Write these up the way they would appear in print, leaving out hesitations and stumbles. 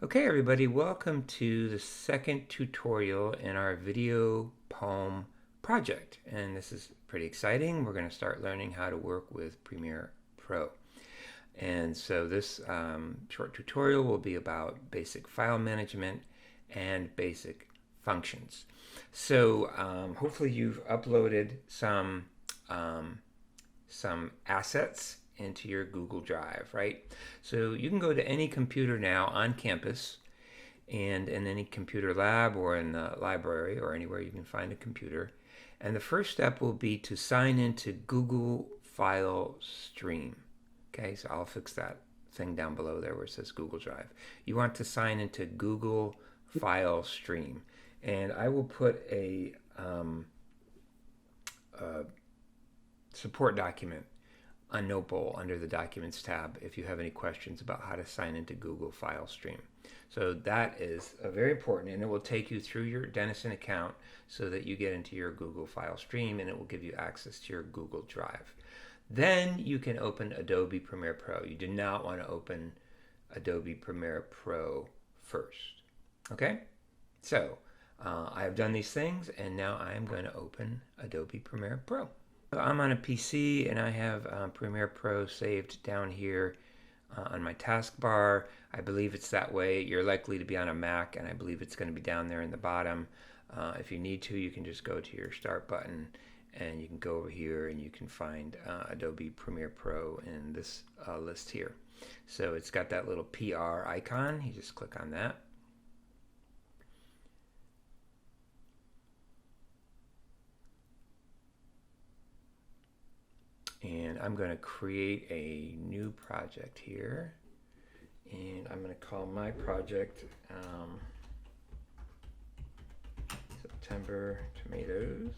Okay, everybody, welcome to the second tutorial in our video poem project. And this is pretty exciting. We're going to start learning how to work with Premiere Pro. And so this short tutorial will be about basic file management and basic functions. So hopefully you've uploaded some assets into your Google Drive, right? So you can go to any computer now on campus and in any computer lab or in the library or anywhere you can find a computer. And the first step will be to sign into Google File Stream. Okay, so I'll fix that thing down below there where it says Google Drive. You want to sign into Google File Stream. And I will put a support document on Notebowl under the Documents tab if you have any questions about how to sign into Google File Stream. So that is very important, and it will take you through your Dennison account so that you get into your Google File Stream, and it will give you access to your Google Drive. Then you can open Adobe Premiere Pro. You do not want to open Adobe Premiere Pro first. Okay? So I have done these things, and now I am going to open Adobe Premiere Pro. I'm on a PC and I have Premiere Pro saved down here on my taskbar. I believe it's that way. You're likely to be on a Mac, and I believe it's going to be down there in the bottom. If you need to, you can just go to your Start button and you can go over here and you can find Adobe Premiere Pro in this list here. So it's got that little PR icon. You just click on that. And I'm going to create a new project here, and I'm going to call my project September Tomatoes.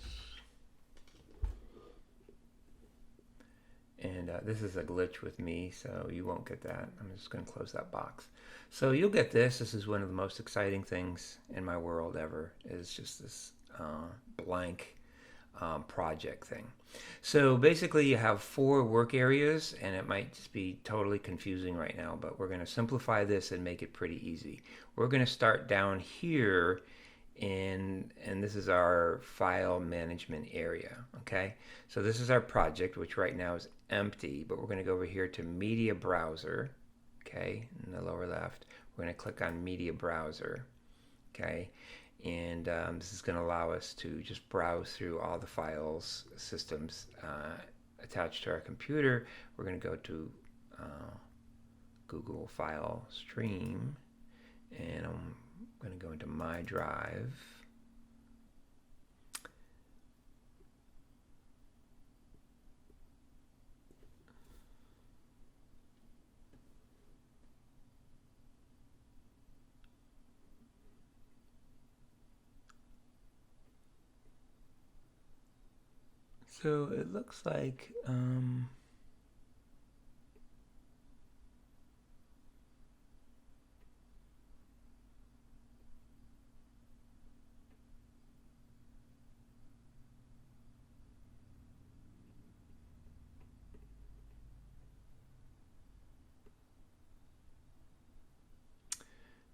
And this is a glitch with me, so you won't get that. I'm just going to close that box. So you'll get this. This is one of the most exciting things in my world ever, is just this blank project thing. So basically you have 4 work areas, and it might just be totally confusing right now, but we're going to simplify this and make it pretty easy. We're going to start down here and this is our file management area. Okay, so this is our project, which right now is empty, but we're going to go over here to Media Browser. Okay, in the lower left we're going to click on Media Browser. Okay, and this is going to allow us to just browse through all the files systems attached to our computer. We're going to go to Google File Stream, and I'm going to go into My Drive. So it looks like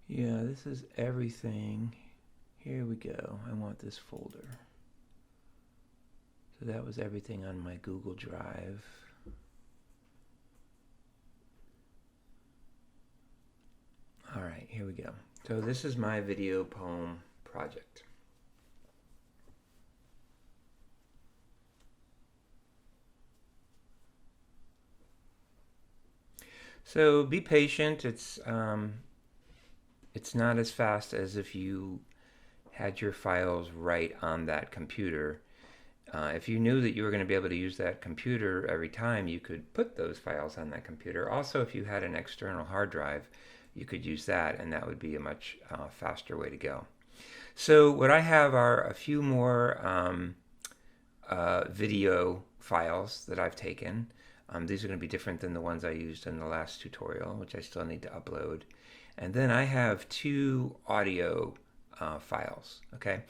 yeah, this is everything. Here we go. I want this folder. So that was everything on my Google Drive. All right, here we go. So this is my video poem project. So be patient. It's not as fast as if you had your files right on that computer. If you knew that you were going to be able to use that computer every time, you could put those files on that computer. Also, if you had an external hard drive, you could use that, and that would be a much faster way to go. So what I have are a few more video files that I've taken. These are going to be different than the ones I used in the last tutorial, which I still need to upload. And then I have 2 audio files. Okay.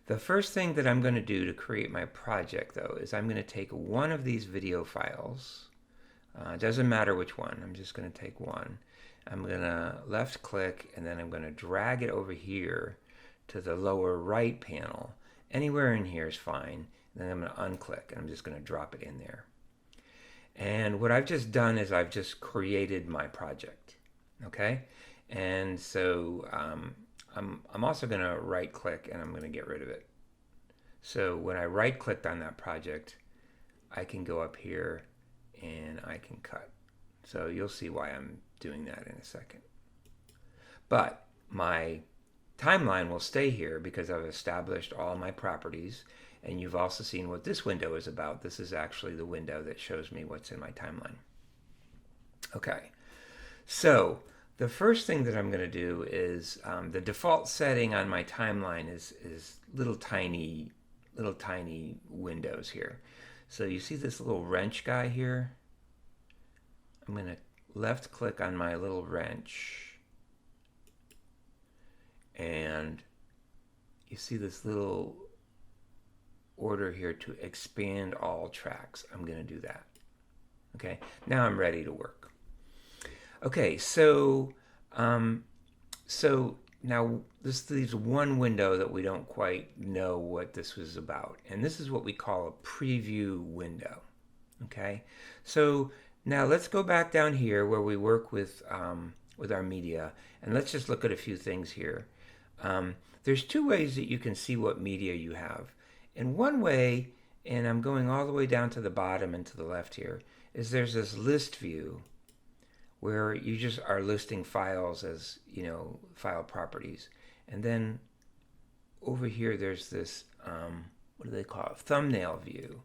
The first thing that I'm going to do to create my project, though, is I'm going to take one of these video files. It doesn't matter which one. I'm just going to take one. I'm going to left click, and then I'm going to drag it over here to the lower right panel. Anywhere in here is fine. And then I'm going to unclick, and I'm just going to drop it in there. And what I've just done is I've just created my project. Okay? And so I'm also going to right click, and I'm going to get rid of it. So when I right clicked on that project, I can go up here and I can cut. So you'll see why I'm doing that in a second. But my timeline will stay here because I've established all my properties, and you've also seen what this window is about. This is actually the window that shows me what's in my timeline. Okay, so the first thing that I'm going to do is the default setting on my timeline is little tiny windows here. So you see this little wrench guy here? I'm going to left click on my little wrench, and you see this little order here to expand all tracks. I'm going to do that. Okay, now I'm ready to work. Okay, so now this leaves one window that we don't quite know what this was about, and this is what we call a preview window. Okay, so now let's go back down here where we work with our media, and let's just look at a few things here. There's two ways that you can see what media you have. And one way, and I'm going all the way down to the bottom and to the left here, is there's this list view where you just are listing files as, file properties. And then over here there's this, what do they call it, thumbnail view.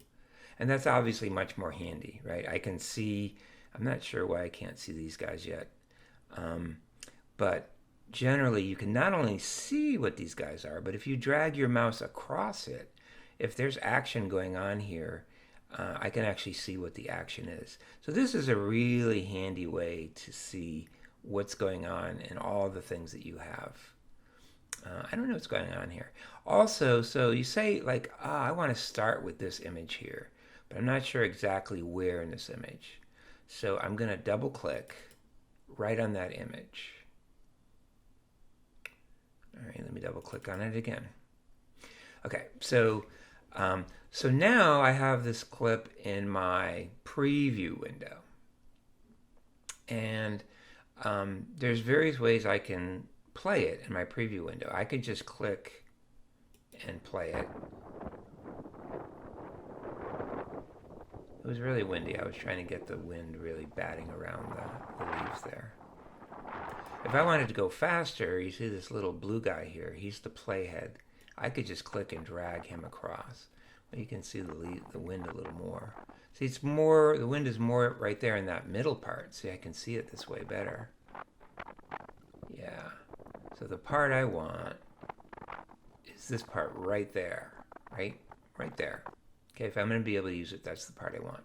And that's obviously much more handy, right? I can see, I'm not sure why I can't see these guys yet, but generally you can not only see what these guys are, but if you drag your mouse across it, if there's action going on here, I can actually see what the action is. So this is a really handy way to see what's going on in all the things that you have. I don't know what's going on here. Also, so you say like, I want to start with this image here, but I'm not sure exactly where in this image. So I'm going to double click right on that image. All right, let me double click on it again. Okay, so now I have this clip in my preview window. And there's various ways I can play it in my preview window. I could just click and play it. It was really windy. I was trying to get the wind really batting around the leaves there. If I wanted to go faster, you see this little blue guy here. He's the playhead. I could just click and drag him across. Well, you can see the wind a little more. See, the wind is more right there in that middle part. See, I can see it this way better. Yeah. So the part I want is this part right there. Right there. Okay, if I'm going to be able to use it, that's the part I want.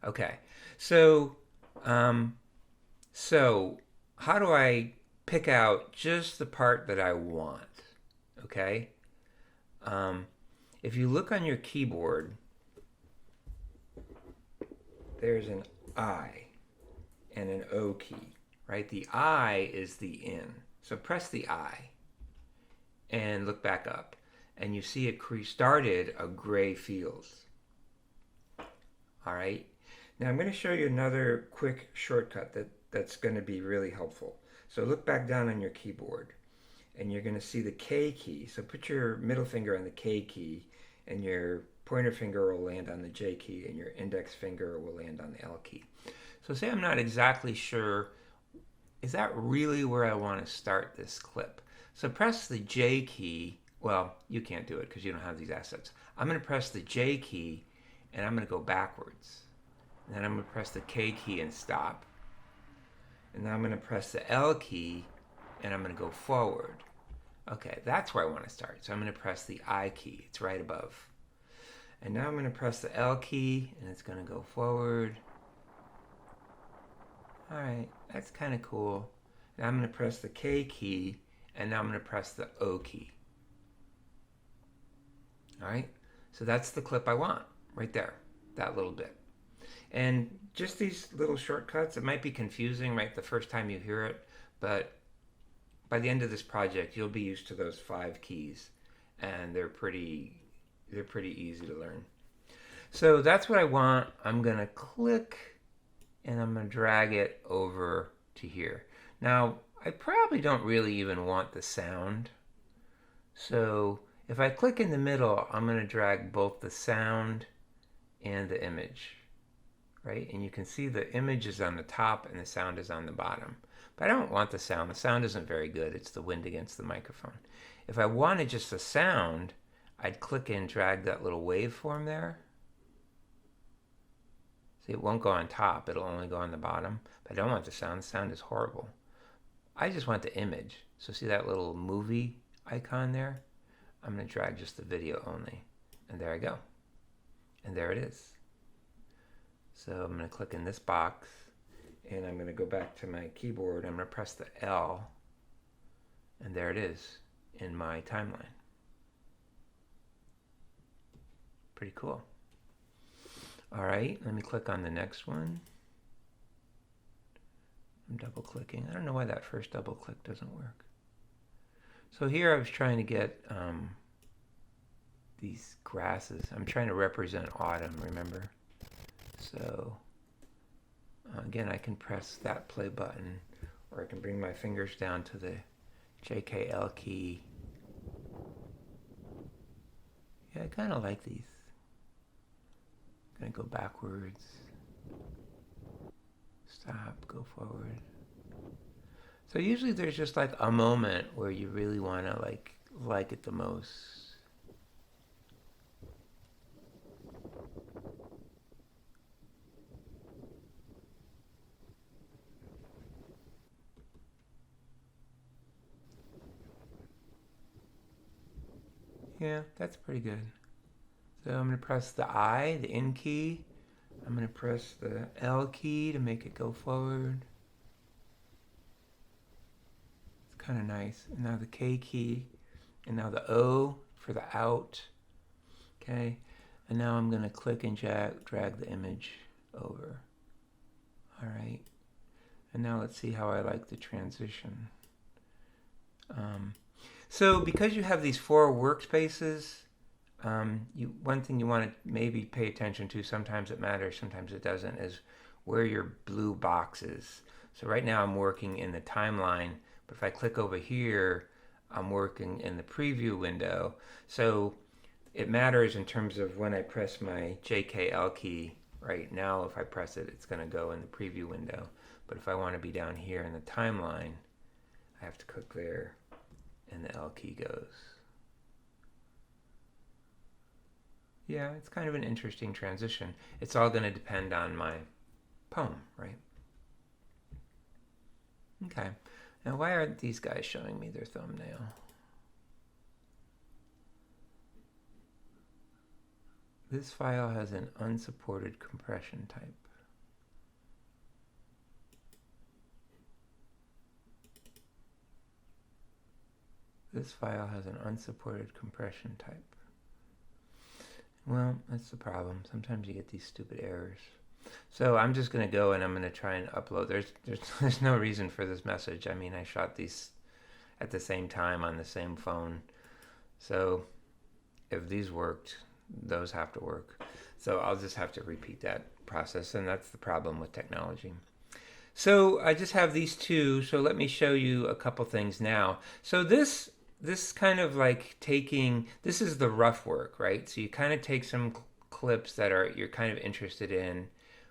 Okay. So how do I pick out just the part that I want? Okay. If you look on your keyboard, there's an I and an O key, right? The I is the in. So press the I and look back up, and you see it started a gray field. All right. Now I'm going to show you another quick shortcut that's going to be really helpful. So look back down on your keyboard, and you're going to see the K key. So put your middle finger on the K key, and your pointer finger will land on the J key, and your index finger will land on the L key. So say I'm not exactly sure, is that really where I want to start this clip? So press the J key. Well, you can't do it because you don't have these assets. I'm going to press the J key, and I'm going to go backwards. And then I'm going to press the K key and stop. And then I'm going to press the L key, and I'm going to go forward. Okay, that's where I want to start. So I'm going to press the I key. It's right above. And now I'm going to press the L key, and it's going to go forward. All right, that's kind of cool. Now I'm going to press the K key, and now I'm going to press the O key. All right, so that's the clip I want right there, that little bit. And just these little shortcuts, it might be confusing right the first time you hear it, but by the end of this project, you'll be used to those 5 keys, and they're pretty easy to learn. So that's what I want. I'm gonna click and I'm gonna drag it over to here. Now, I probably don't really even want the sound. So if I click in the middle, I'm gonna drag both the sound and the image, right? And you can see the image is on the top and the sound is on the bottom. But I don't want the sound. The sound isn't very good. It's the wind against the microphone. If I wanted just the sound, I'd click and drag that little waveform there. See, it won't go on top. It'll only go on the bottom. But I don't want the sound. The sound is horrible. I just want the image. So see that little movie icon there? I'm going to drag just the video only. And there I go. And there it is. So I'm going to click in this box. And I'm going to go back to my keyboard. I'm going to press the L. And there it is in my timeline. Pretty cool. All right, let me click on the next one. I'm double clicking. I don't know why that first double click doesn't work. So here I was trying to get these grasses. I'm trying to represent autumn, remember? So again, I can press that play button, or I can bring my fingers down to the JKL key. Yeah, I kind of like these. I'm gonna go backwards, stop, go forward. So usually there's just like a moment where you really want to like it the most. Yeah, that's pretty good. So I'm going to press the I, the in key. I'm going to press the L key to make it go forward. It's kind of nice. And now the K key. And now the O for the out. Okay. And now I'm going to click and drag the image over. All right. And now let's see how I like the transition. So because you have these 4 workspaces, one thing you want to maybe pay attention to, sometimes it matters, sometimes it doesn't, is where your blue box is. So right now I'm working in the timeline, but if I click over here, I'm working in the preview window. So it matters in terms of when I press my JKL key. Right now, if I press it, it's going to go in the preview window. But if I want to be down here in the timeline, I have to click there, and the L key goes. Yeah, it's kind of an interesting transition. It's all going to depend on my poem, right? Okay. Now, why aren't these guys showing me their thumbnail? This file has an unsupported compression type. This file has an unsupported compression type. Well, that's the problem. Sometimes you get these stupid errors. So I'm just going to go and I'm going to try and upload. There's no reason for this message. I mean, I shot these at the same time on the same phone. So if these worked, those have to work. So I'll just have to repeat that process, and that's the problem with technology. So I just have these 2. So let me show you a couple things now. So this kind of like this is the rough work, right? So you kind of take some clips that you're kind of interested in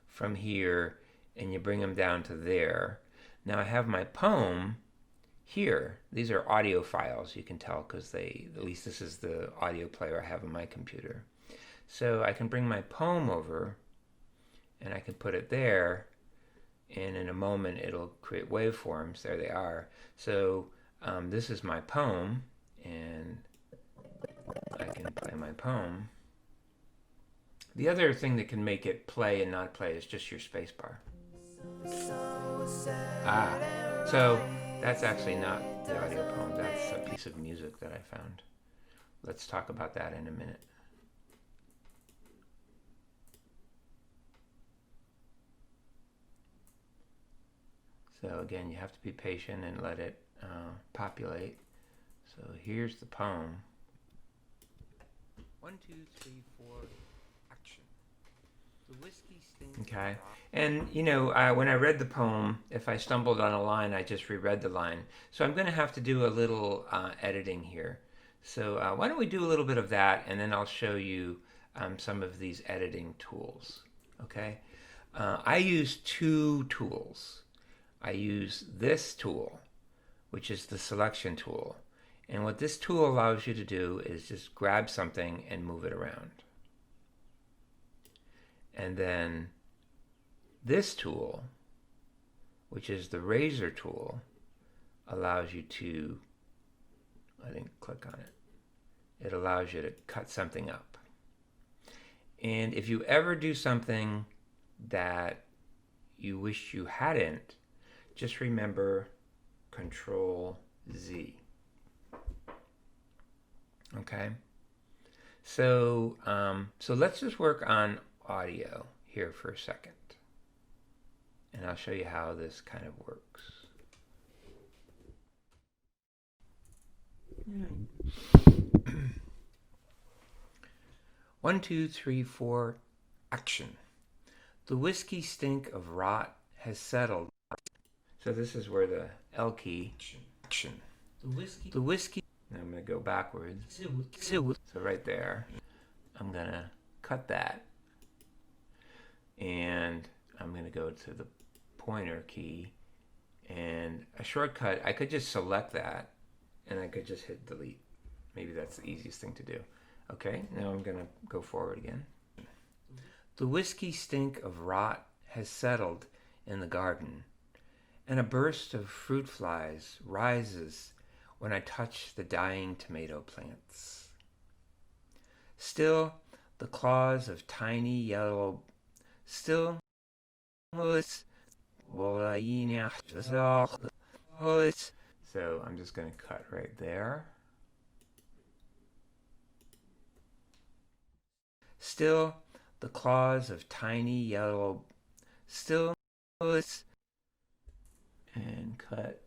from here, and you bring them down to there. Now I have my poem here. These are audio files, you can tell, because at least this is the audio player I have on my computer. So I can bring my poem over, and I can put it there, and in a moment it'll create waveforms. There they are. So this is my poem, and I can play my poem. The other thing that can make it play and not play is just your spacebar. So that's actually not the audio poem. That's a piece of music that I found. Let's talk about that in a minute. So again, you have to be patient and let it populate. So here's the poem. 1, 2, 3, 4, action. The whiskey stinks. Okay. And, you know, when I read the poem, if I stumbled on a line, I just reread the line. So I'm going to have to do a little editing here. So why don't we do a little bit of that, and then I'll show you some of these editing tools. Okay. I use two tools. I use this tool, which is the selection tool. And what this tool allows you to do is just grab something and move it around. And then this tool, which is the razor tool, allows you to, I didn't click on it. It allows you to cut something up. And if you ever do something that you wish you hadn't, just remember Control Z. Okay. So let's just work on audio here for a second, and I'll show you how this kind of works. One, two, three, four, action. The whiskey stink of rot has settled. So this is where the L key, action. The whiskey. Now I'm going to go backwards. So right there, I'm going to cut that. And I'm going to go to the pointer key. And a shortcut, I could just select that. And I could just hit delete. Maybe that's the easiest thing to do. Okay, now I'm going to go forward again. The whiskey stink of rot has settled in the garden. And a burst of fruit flies rises when I touch the dying tomato plants. Still, the claws of tiny yellow, so I'm just going to cut right there. Still, the claws of tiny yellow, still, and cut.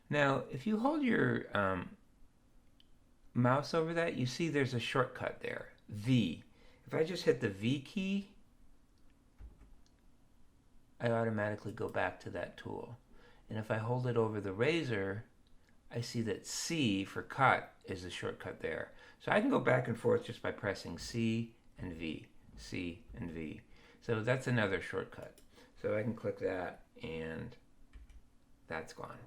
Now, if you hold your mouse over that, you see there's a shortcut there, V. If I just hit the V key, I automatically go back to that tool. And if I hold it over the razor, I see that C for cut is the shortcut there. So I can go back and forth just by pressing C and V, C and V. So that's another shortcut. So I can click that and that's gone.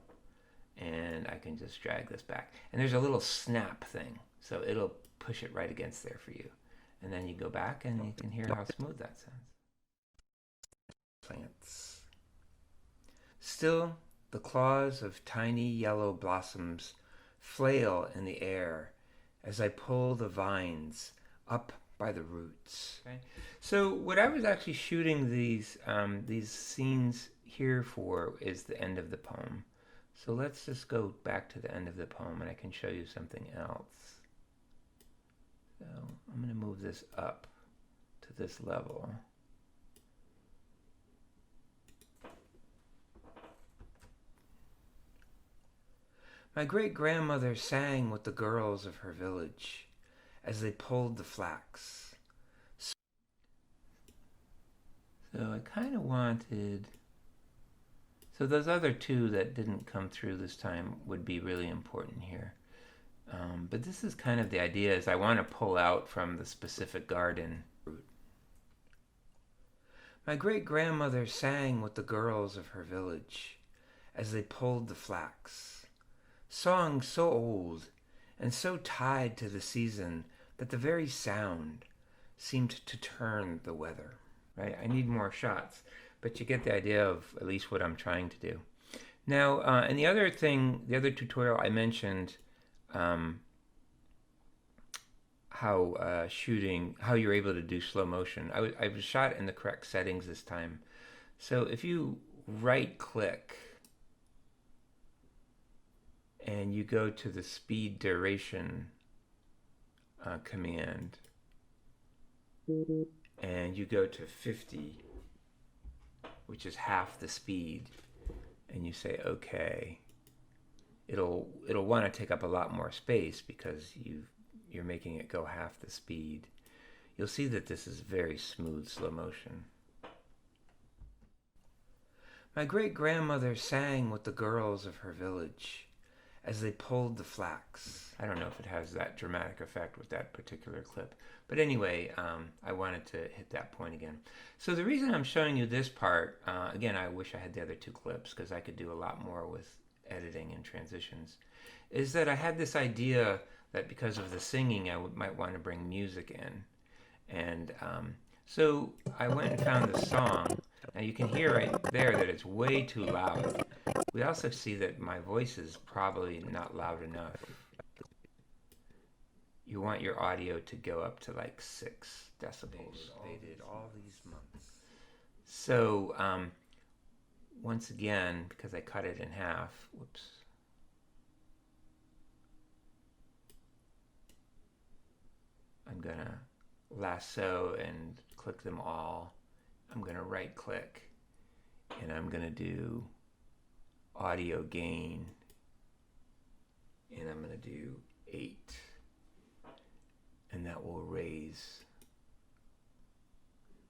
And I can just drag this back. And there's a little snap thing, so it'll push it right against there for you. And then you go back and you can hear how smooth that sounds. Plants. Still, the claws of tiny yellow blossoms flail in the air as I pull the vines up by the roots. Okay. So what I was actually shooting these scenes here for is the end of the poem. So let's just go back to the end of the poem and I can show you something else. So I'm going to move this up to this level. My great-grandmother sang with the girls of her village as they pulled the flax. So I kind of wanted... So those other two that didn't come through this time would be really important here. But this is kind of the idea, is I want to pull out from the specific garden. My great-grandmother sang with the girls of her village as they pulled the flax. Songs so old and so tied to the season that the very sound seemed to turn the weather. Right? I need more shots, but you get the idea of at least what I'm trying to do. Now, and the other tutorial I mentioned, how you're able to do slow motion. I was shot in the correct settings this time. So if you right click and you go to the speed duration command and you go to 50, which is half the speed, and you say okay, it'll want to take up a lot more space because you're making it go half the speed. You'll see that this is very smooth slow motion. My great-grandmother sang with the girls of her village as they pulled the flax. I don't know if it has that dramatic effect with that particular clip. But anyway, I wanted to hit that point again. So the reason I'm showing you this part, again, I wish I had the other two clips because I could do a lot more with editing and transitions, is that I had this idea that because of the singing, I might want to bring music in. And so I went and found the song. Now you can hear right there that it's way too loud. We also see that my voice is probably not loud enough. You want your audio to go up to like 6 decibels. Waited all these months. So once again, because I cut it in half, whoops. I'm gonna lasso and click them all. I'm gonna right click and I'm gonna do audio gain and I'm gonna do 8, and that will raise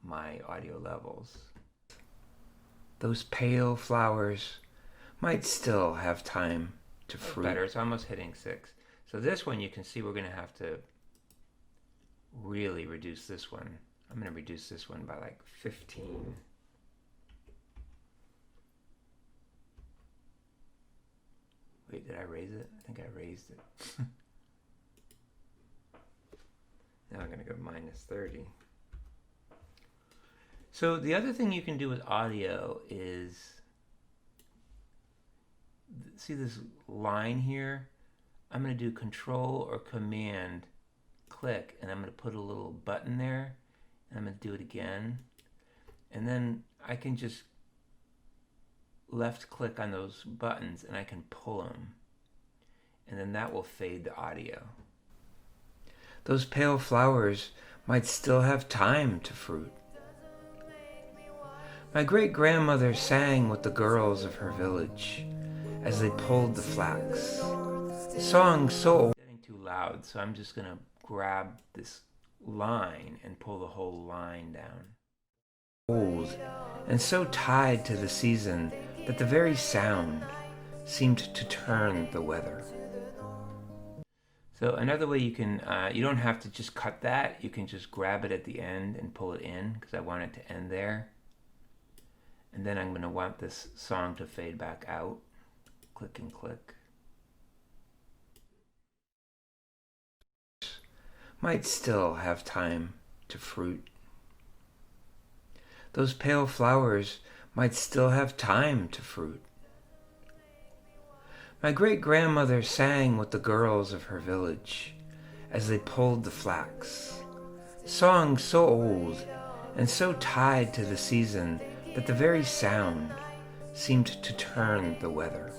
my audio levels. Those pale flowers might still have time to fruit. Better, it's almost hitting 6. So this one you can see we're gonna have to really reduce this one. I'm going to reduce this one by like 15. Wait, did I raise it? I think I raised it. Now I'm going to go minus 30. So the other thing you can do with audio is, see this line here? I'm going to do Control or Command click, and I'm going to put a little button there, and I'm going to do it again, and then I can just left click on those buttons and I can pull them, and then that will fade the audio. Those pale flowers might still have time to fruit. My great-grandmother sang with the girls of her village as they pulled the flax. Song so old, getting too loud, so I'm just going to grab this line and pull the whole line down. Old and so tied to the season that the very sound seemed to turn the weather. So another way you can, you don't have to just cut that, you can just grab it at the end and pull it in because I want it to end there. And then I'm going to want this song to fade back out. Click and click. Might still have time to fruit. Those pale flowers might still have time to fruit. My great-grandmother sang with the girls of her village as they pulled the flax. Song so old and so tied to the season that the very sound seemed to turn the weather.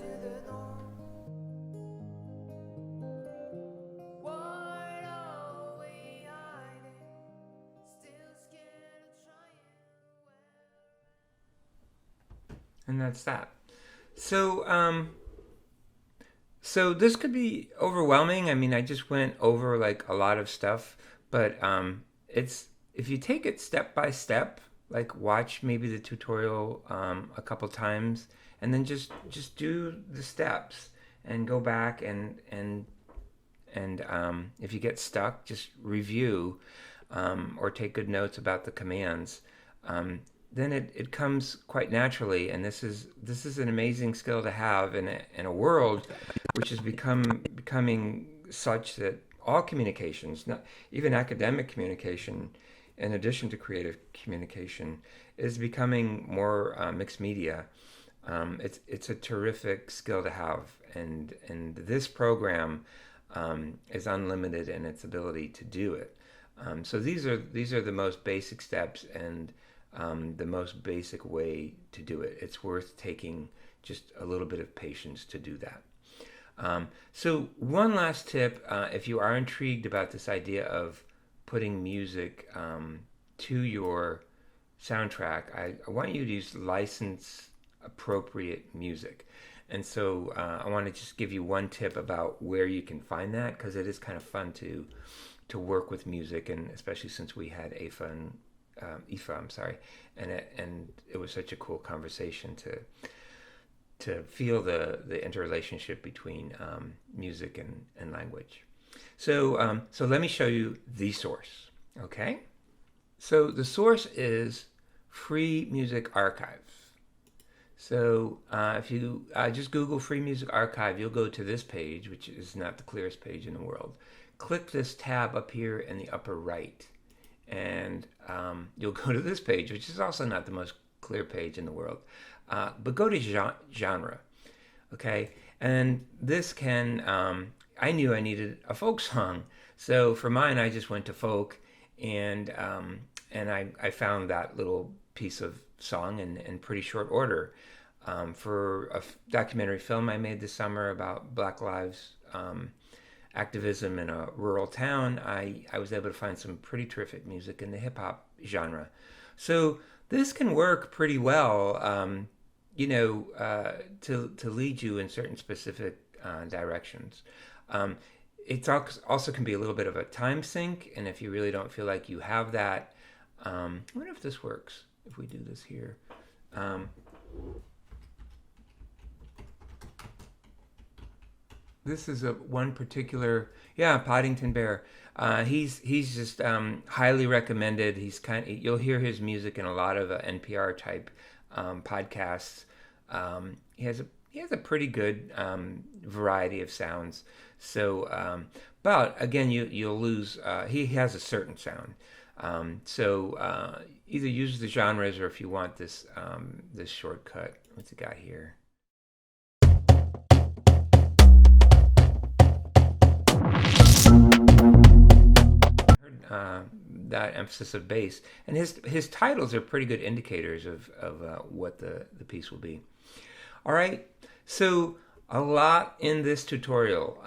And that's that. So, so this could be overwhelming. I mean, I just went over like a lot of stuff, but it's, if you take it step by step, like watch maybe the tutorial a couple times, and then just do the steps and go back and if you get stuck, just review or take good notes about the commands. Then it comes quite naturally, and this is an amazing skill to have in a world which is becoming such that all communications, not even academic communication, in addition to creative communication, is becoming more mixed media. It's a terrific skill to have, and this program is unlimited in its ability to do it. So these are the most basic steps and the most basic way to do it. It's worth taking just a little bit of patience to do that. So one last tip, if you are intrigued about this idea of putting music to your soundtrack, I want you to use license appropriate music. And so I want to just give you one tip about where you can find that, because it is kind of fun to work with music, and especially since we had Aoife, I'm sorry, and it was such a cool conversation to feel the interrelationship between music and language. So let me show you the source. Okay, so the source is Free Music Archive. So if you just Google Free Music Archive, you'll go to this page, which is not the clearest page in the world. Click this tab up here in the upper right, and you'll go to this page, which is also not the most clear page in the world. But go to genre, okay? And this can, I knew I needed a folk song. So for mine, I just went to folk, and I found that little piece of song in pretty short order. For a documentary film I made this summer about Black Lives activism in a rural town, I was able to find some pretty terrific music in the hip hop genre. So this can work pretty well, to lead you in certain specific directions. It also can be a little bit of a time sink, and if you really don't feel like you have that, I wonder if this works. If we do this here. This is one particular, yeah, Poddington Bear. He's just highly recommended. You'll hear his music in a lot of NPR type podcasts. He has a pretty good variety of sounds. So, but again, you'll lose. He has a certain sound. So either use the genres, or if you want this shortcut, what's it got here? That emphasis of bass, and his titles are pretty good indicators of what the piece will be. All right, so a lot in this tutorial.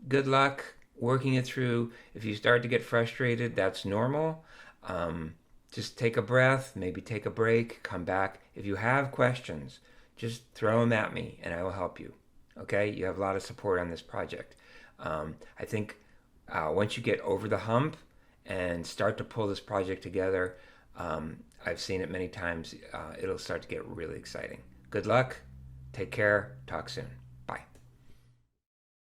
Good luck working it through. If you start to get frustrated, that's normal. Just take a breath, maybe take a break, come back. If you have questions, just throw them at me and I will help you. Okay, you have a lot of support on this project. I think once you get over the hump and start to pull this project together, I've seen it many times, it'll start to get really exciting. Good luck, take care, talk soon.